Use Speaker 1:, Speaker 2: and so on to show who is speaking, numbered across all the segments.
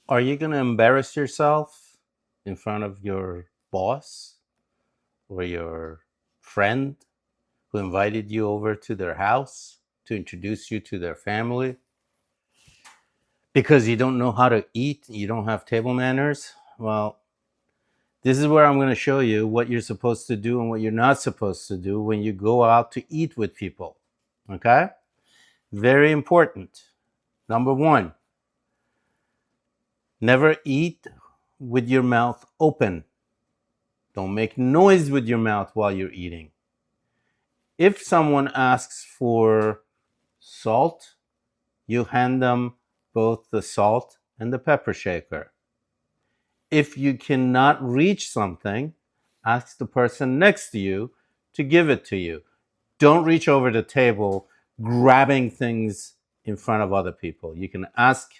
Speaker 1: Are you going to embarrass yourself in front of your boss or your friend who invited you over to their house to introduce you to their family because you don't know how to eat, you don't have table manners? Well, this is where I'm going to show you what you're supposed to do and what you're not supposed to do when you go out to eat with people. Okay? Very important. Number one, never eat with your mouth open. Don't make noise with your mouth while you're eating. If someone asks for salt, you hand them both the salt and the pepper shaker. If you cannot reach something, ask the person next to you to give it to you. Don't reach over the table grabbing things in front of other people. You can ask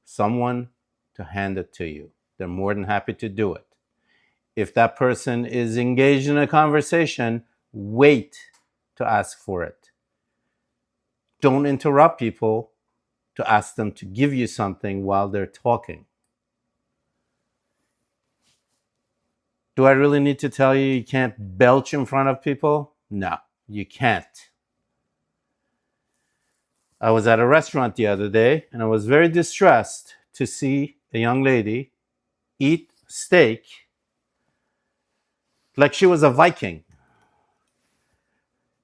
Speaker 1: someone to hand it to you. They're more than happy to do it. If that person is engaged in a conversation, wait to ask for it. Don't interrupt people to ask them to give you something while they're talking. Do I really need to tell you can't belch in front of people? No, you can't. I was at a restaurant the other day and I was very distressed to see a young lady eat steak like she was a Viking.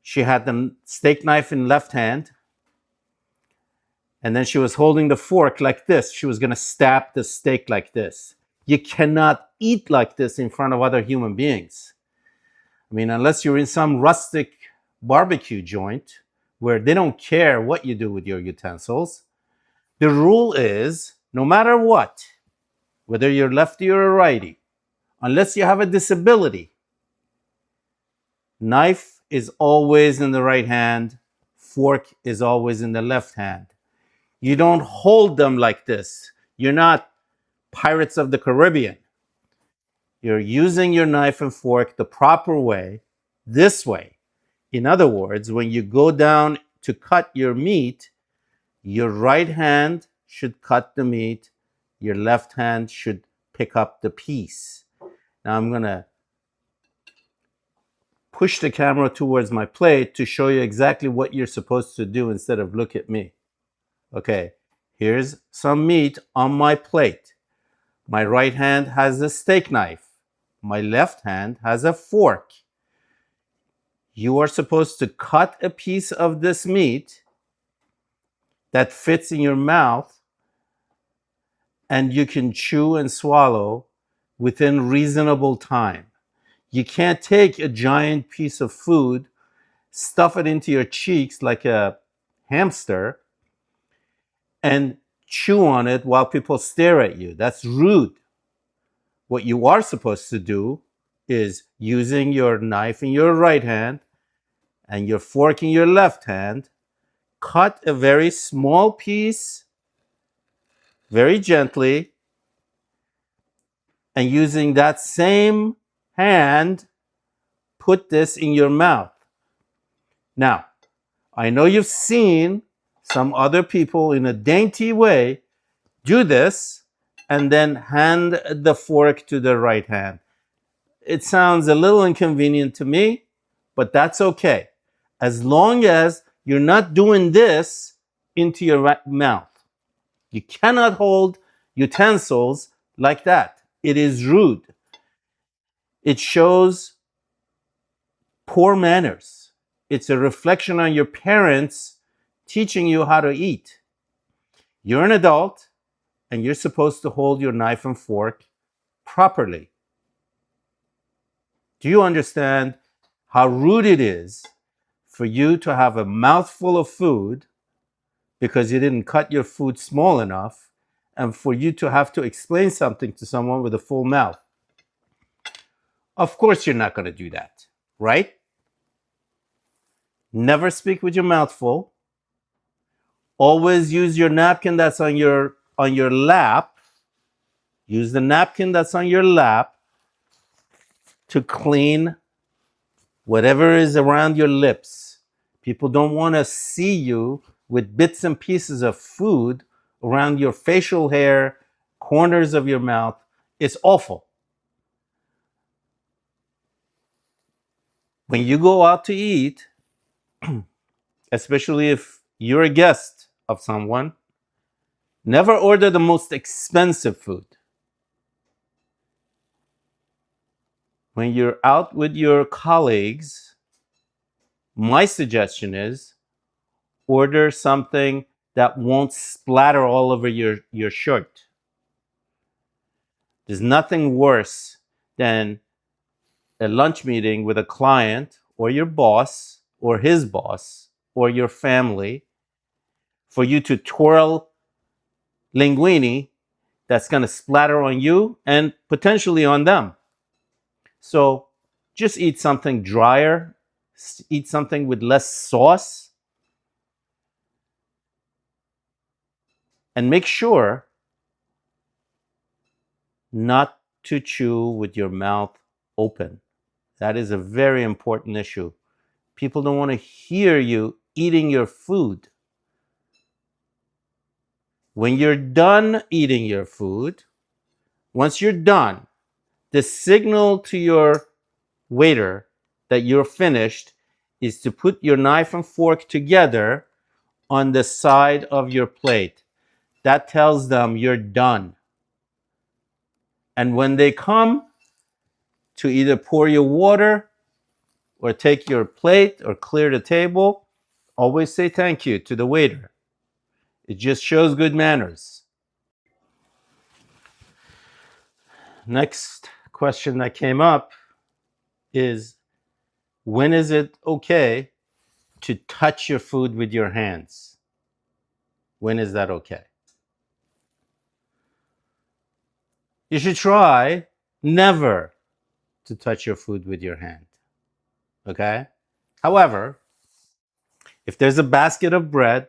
Speaker 1: She had the steak knife in left hand, and then she was holding the fork like this. She was going to stab the steak like this. You cannot eat like this in front of other human beings. I mean, unless you're in some rustic barbecue joint where they don't care what you do with your utensils. The rule is no matter what, whether you're lefty or a righty, unless you have a disability, knife is always in the right hand, fork is always in the left hand. You don't hold them like this. You're not Pirates of the Caribbean. You're using your knife and fork the proper way, this way. In other words, when you go down to cut your meat, your right hand should cut the meat, your left hand should pick up the piece. Now I'm going to push the camera towards my plate to show you exactly what you're supposed to do instead of look at me. Okay, here's some meat on my plate. My right hand has a steak knife. My left hand has a fork. You are supposed to cut a piece of this meat that fits in your mouth and you can chew and swallow within reasonable time. You can't take a giant piece of food, stuff it into your cheeks like a hamster, and chew on it while people stare at you. That's rude. What you are supposed to do is using your knife in your right hand and your fork in your left hand, cut a very small piece very gently, and using that same hand, put this in your mouth. Now, I know you've seen some other people in a dainty way do this and then hand the fork to the right hand. It sounds a little inconvenient to me, but that's okay. As long as you're not doing this into your mouth. You cannot hold utensils like that. It is rude. It shows poor manners. It's a reflection on your parents teaching you how to eat. You're an adult and you're supposed to hold your knife and fork properly. Do you understand how rude it is for you to have a mouthful of food because you didn't cut your food small enough and for you to have to explain something to someone with a full mouth? Of course, you're not going to do that, right? Never speak with your mouth full. Always use your napkin that's on your lap. Use the napkin that's on your lap to clean whatever is around your lips. People don't want to see you with bits and pieces of food around your facial hair corners of your mouth. It's awful. When you go out to eat, especially if you're a guest of someone, never order the most expensive food. When you're out with your colleagues, my suggestion is order something that won't splatter all over your shirt. There's nothing worse than a lunch meeting with a client or your boss or his boss or your family for you to twirl linguine that's going to splatter on you and potentially on them. So just eat something drier, eat something with less sauce, and make sure not to chew with your mouth open. That is a very important issue. People don't want to hear you eating your food. When you're done eating your food, once you're done, the signal to your waiter that you're finished is to put your knife and fork together on the side of your plate. That tells them you're done. And when they come to either pour you water or take your plate or clear the table, always say thank you to the waiter. It just shows good manners. Next question that came up is, when is it okay to touch your food with your hands? When is that okay? You should try never to touch your food with your hand. Okay? However, if there's a basket of bread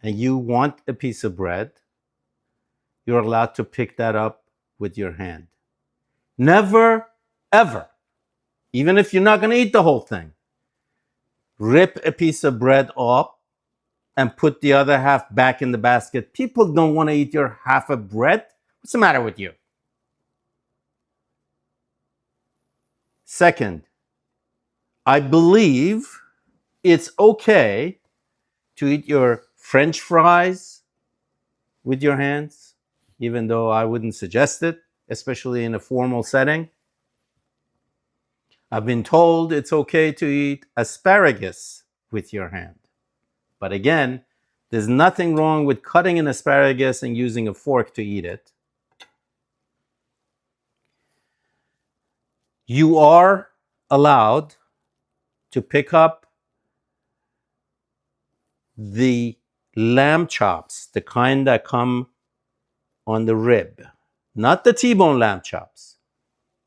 Speaker 1: and you want a piece of bread, you're allowed to pick that up with your hand. Never, ever, even if you're not going to eat the whole thing, rip a piece of bread off and put the other half back in the basket. People don't want to eat your half of bread. What's the matter with you? Second, I believe it's okay to eat your French fries with your hands, even though I wouldn't suggest it, especially in a formal setting. I've been told it's okay to eat asparagus with your hand. But again, there's nothing wrong with cutting an asparagus and using a fork to eat it. You are allowed to pick up the lamb chops, the kind that come on the rib, not the T-bone lamb chops,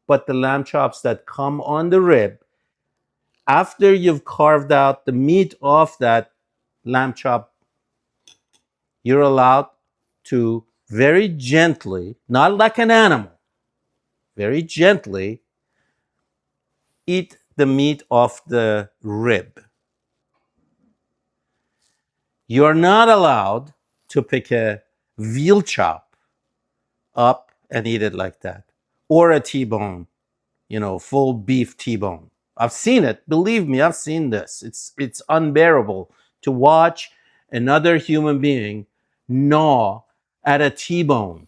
Speaker 1: but the lamb chops that come on the rib. After you've carved out the meat off that lamb chop, you're allowed to very gently, not like an animal, very gently eat the meat off the rib. You're not allowed to pick a veal chop up and eat it like that, or a T-bone, full beef T-bone. I've seen it. Believe me, I've seen this. It's unbearable to watch another human being gnaw at a T-bone.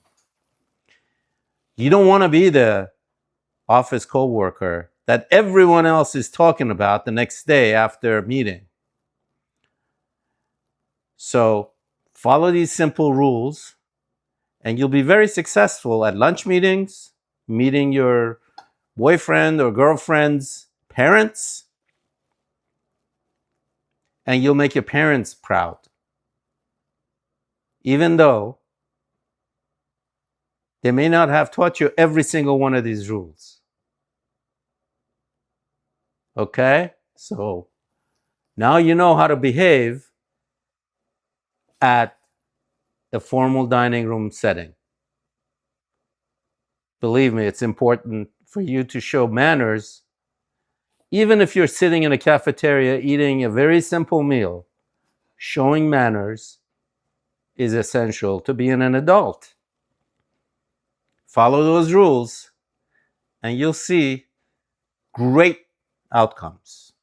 Speaker 1: You don't want to be the office coworker that everyone else is talking about the next day after a meeting. So follow these simple rules and you'll be very successful at lunch meetings, meeting your boyfriend or girlfriend's parents, and you'll make your parents proud. Even though they may not have taught you every single one of these rules. Okay? So now you know how to behave at a formal dining room setting. Believe me, it's important for you to show manners. Even if you're sitting in a cafeteria eating a very simple meal, showing manners is essential to being an adult. Follow those rules, and you'll see great outcomes.